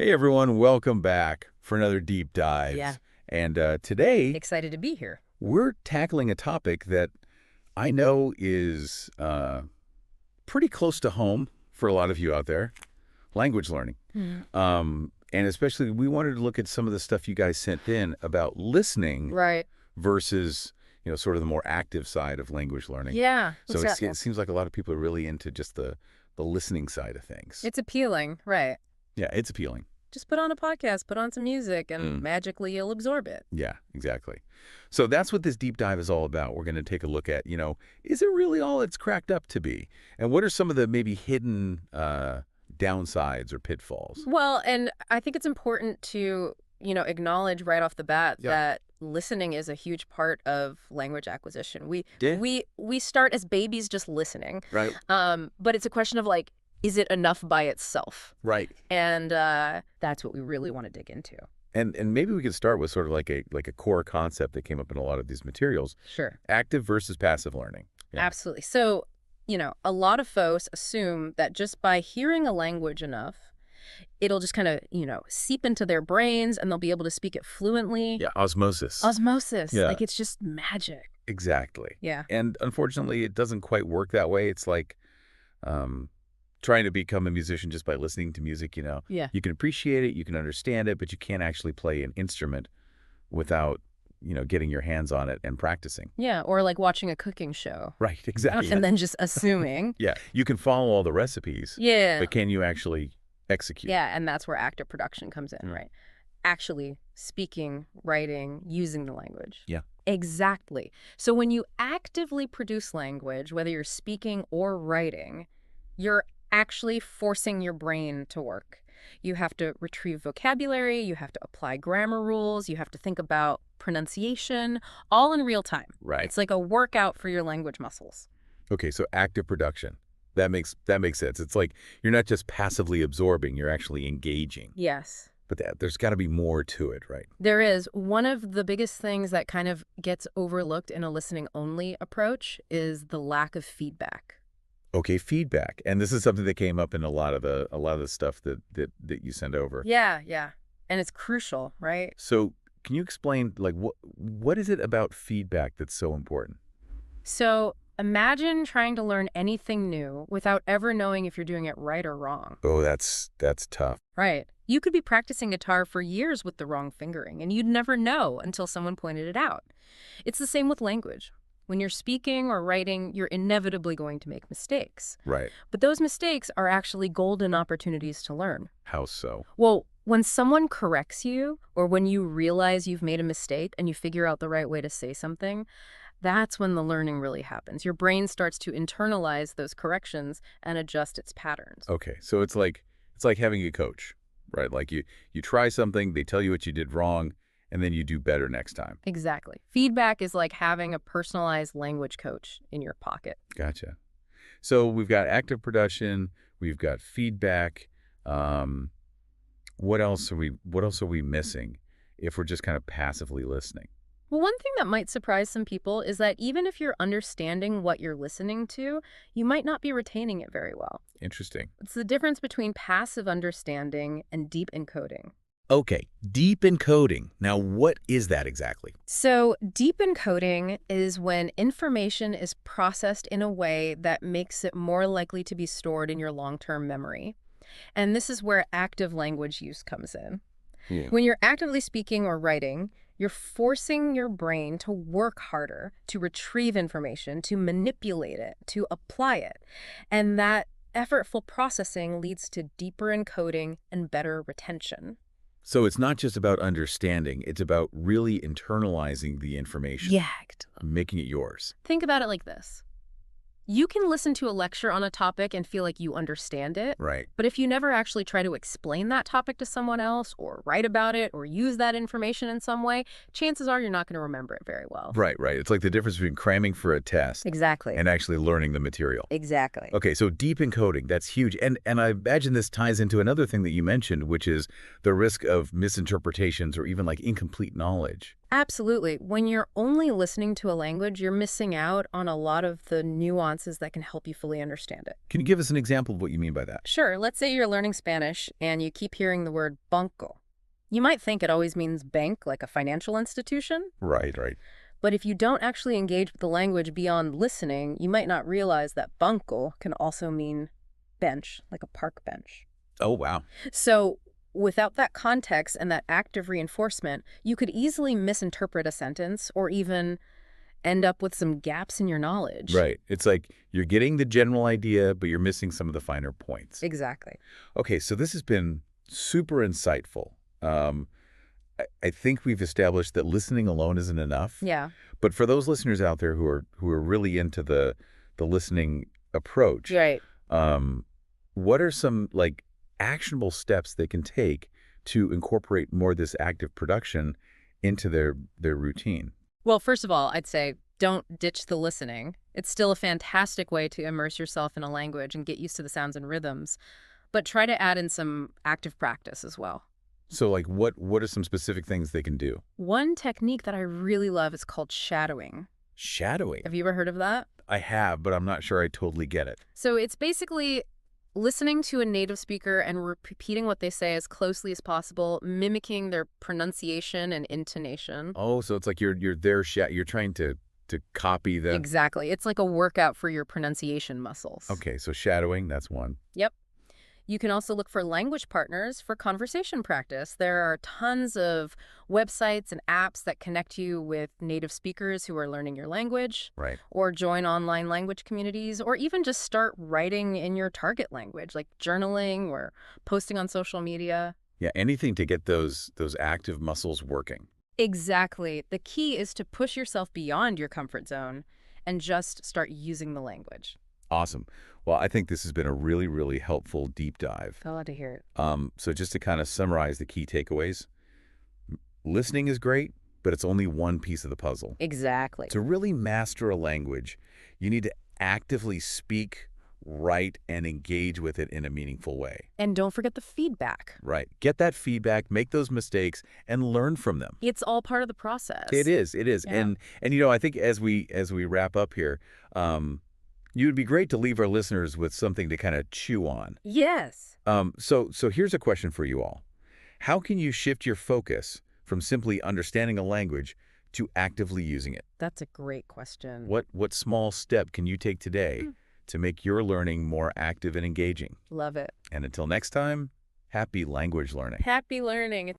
Hey everyone, welcome back for another deep dive. Yeah. And today Excited to be here. we're tackling a topic that I know is pretty close to home for a lot of you out there, language learning. Hmm. And especially we wanted to look at some of the stuff you guys sent in about listening Right. versus, sort of the more active side of language learning. Yeah. So it seems like a lot of people are really into just the listening side of things. It's appealing, right? Yeah, it's appealing. Just put on a podcast, put on some music, and Mm. magically you'll absorb it. Yeah, exactly. So that's what this deep dive is all about. We're going to take a look at, is it really all it's cracked up to be? And what are some of the maybe hidden downsides or pitfalls? Well, and I think it's important to, acknowledge right off the bat Yeah. that listening is a huge part of language acquisition. We Yeah. we start as babies just listening. Right. But it's a question of like, is it enough by itself? Right. And that's what we really want to dig into. And maybe we could start with sort of like a core concept that came up in a lot of these materials, Sure. active versus passive learning. Yeah. Absolutely. So, a lot of folks assume that just by hearing a language enough, it'll just kind of, seep into their brains and they'll be able to speak it fluently. Yeah, osmosis. Osmosis. Yeah. Like it's just magic. Exactly. Yeah. And unfortunately, it doesn't quite work that way. It's like trying to become a musician just by listening to music, Yeah. You can appreciate it, you can understand it, but you can't actually play an instrument without, getting your hands on it and practicing. Yeah. Or like watching a cooking show. Right, exactly. And then just assuming. Yeah, you can follow all the recipes, Yeah. but can you actually execute? Yeah. And that's where active production comes in, right? Actually speaking, writing, using the language. Yeah. Exactly. So when you actively produce language, whether you're speaking or writing, you're actually forcing your brain to work. You have to retrieve vocabulary, you have to apply grammar rules, you have to think about pronunciation, all in real time. Right. It's like a workout for your language muscles. Okay, so active production. That makes sense. It's like you're not just passively absorbing, you're actually engaging. Yes. But there's got to be more to it, right? There is. One of the biggest things that kind of gets overlooked in a listening-only approach is the lack of feedback. Okay, feedback. And this is something that came up in a lot of the stuff that you send over. Yeah. And it's crucial, right? So can you explain, like, what is it about feedback that's so important? So imagine trying to learn anything new without ever knowing if you're doing it right or wrong. Oh, that's tough. Right. You could be practicing guitar for years with the wrong fingering, and you'd never know until someone pointed it out. It's the same with language. When you're speaking or writing, you're inevitably going to make mistakes. Right. But those mistakes are actually golden opportunities to learn. How so? Well, when someone corrects you, or when you realize you've made a mistake and you figure out the right way to say something, that's when the learning really happens. Your brain starts to internalize those corrections and adjust its patterns. Okay, so it's like having a coach, right? Like you try something, they tell you what you did wrong, and then you do better next time. Exactly. Feedback is like having a personalized language coach in your pocket. Gotcha. So we've got active production, we've got feedback. What else are we missing if we're just kind of passively listening? Well, one thing that might surprise some people is that even if you're understanding what you're listening to, you might not be retaining it very well. Interesting. It's the difference between passive understanding and deep encoding. Okay, deep encoding. Now, what is that exactly? So deep encoding is when information is processed in a way that makes it more likely to be stored in your long-term memory. And this is where active language use comes in. Yeah. When you're actively speaking or writing, you're forcing your brain to work harder, to retrieve information, to manipulate it, to apply it. And that effortful processing leads to deeper encoding and better retention. So it's not just about understanding, it's about really internalizing the information. Yeah. Making it yours. Think about it like this. You can listen to a lecture on a topic and feel like you understand it. Right. But if you never actually try to explain that topic to someone else or write about it or use that information in some way, chances are you're not going to remember it very well. Right. It's like the difference between cramming for a test Exactly. and actually learning the material. Exactly. Okay, so deep encoding, that's huge. And I imagine this ties into another thing that you mentioned, which is the risk of misinterpretations or even like incomplete knowledge. Absolutely. When you're only listening to a language, you're missing out on a lot of the nuances that can help you fully understand it. Can you give us an example of what you mean by that? Sure, let's say you're learning Spanish and you keep hearing the word banco. You might think it always means bank, like a financial institution, Right, right. but if you don't actually engage with the language beyond listening, you might not realize that banco can also mean bench, like a park bench. Oh, wow. So without that context and that active reinforcement, you could easily misinterpret a sentence or even end up with some gaps in your knowledge. Right. It's like you're getting the general idea, but you're missing some of the finer points. Exactly. Okay, so this has been super insightful. I think we've established that listening alone isn't enough. Yeah. But for those listeners out there who are really into the listening approach, Right. what are some like actionable steps they can take to incorporate more of this active production into their routine? Well, first of all, I'd say don't ditch the listening. It's still a fantastic way to immerse yourself in a language and get used to the sounds and rhythms, but try to add in some active practice as well. So like what are some specific things they can do? One technique that I really love is called shadowing. Shadowing. Have you ever heard of that? I have, but I'm not sure I totally get it. So it's basically listening to a native speaker and repeating what they say as closely as possible, mimicking their pronunciation and intonation. Oh, so it's like you're there you're trying to copy the. Exactly. It's like a workout for your pronunciation muscles. Okay, so shadowing, that's one. Yep. You can also look for language partners for conversation practice. There are tons of websites and apps that connect you with native speakers who are learning your language, Right. or join online language communities, or even just start writing in your target language, like journaling or posting on social media. Yeah, anything to get those active muscles working. Exactly. The key is to push yourself beyond your comfort zone and just start using the language. Awesome. Well, I think this has been a really, really helpful deep dive. Glad to hear it. So just to kind of summarize the key takeaways, listening is great, but it's only one piece of the puzzle. Exactly. To really master a language, you need to actively speak, write, and engage with it in a meaningful way. And don't forget the feedback. Right. Get that feedback, make those mistakes, and learn from them. It's all part of the process. It is. It is. Yeah. And you know, I think as we wrap up here, you would be great to leave our listeners with something to kind of chew on. Yes. So here's a question for you all. How can you shift your focus from simply understanding a language to actively using it? That's a great question. What small step can you take today to make your learning more active and engaging? Love it. And until next time, happy language learning. Happy learning.